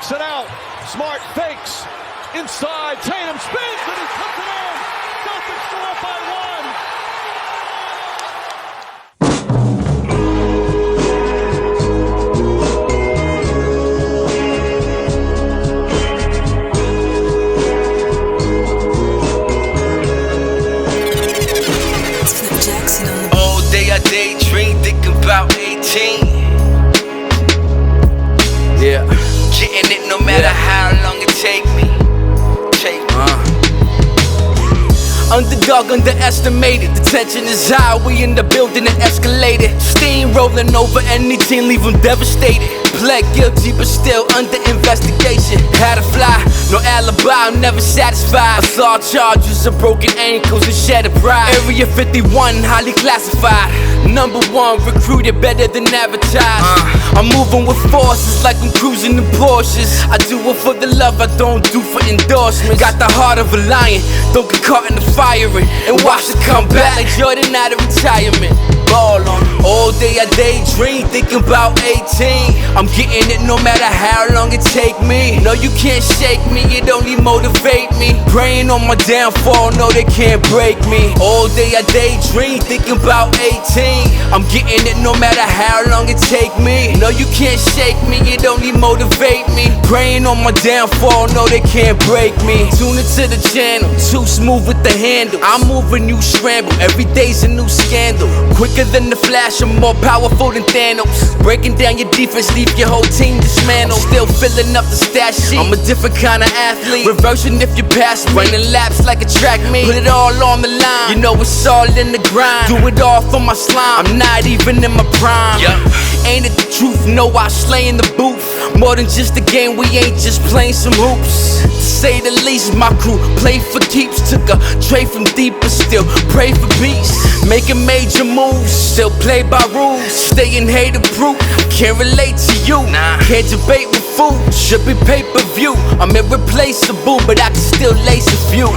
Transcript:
kicks it out. Smart fakes. Inside. Tatum spins and he puts it in. Celtics go up by one. All day I daydream, thinking about 18. Yeah, getting it no matter how long it take me. Underdog underestimated, the tension is high, we in the building and escalated. Steam rolling over any team, leave them devastated. Pled guilty but still under investigation. Had to fly, no alibi, I'm never satisfied. Assault charges of broken ankles and shattered pride. Area 51, highly classified. Number one, recruited better than advertised. I'm moving with forces like I'm cruising in Porsches. I do it for the love, I don't do for endorsements. Got the heart of a lion, don't get caught in the firing. And watch it come back like Jordan out of retirement. Ball on me. All day I daydream, thinking about 18. I'm getting it no matter how long it take me. No, you can't shake me, it only motivate me. Praying on my downfall, no they can't break me. All day I daydream, thinking about 18. I'm getting it no matter how long it take me. No, you can't shake me, it only motivate me. Praying on my downfall, no they can't break me. Tune into the channel, too smooth with the handle. I'm moving, you scramble, every day's a new scandal. Quicker than the flash, I'm more powerful than Thanos. Breaking down your defense, leave your whole team dismantled. Still filling up the stat sheet, I'm a different kind of athlete. Reversing if you pass me, running laps like a track meet. Put it all on the line, you know it's all in the grind. Do it all for my slime, I'm not even in my prime. Ain't it the truth, no I slay in the booth. More than just a game, we ain't just playing some hoops. To say the least, my crew play for keeps. Took a trade from deep but still pray for peace. Making major moves, still play by rules. Staying hater proof, can't relate to you. Can't debate with fools, should be pay-per-view. I'm irreplaceable, but I can still lace a few.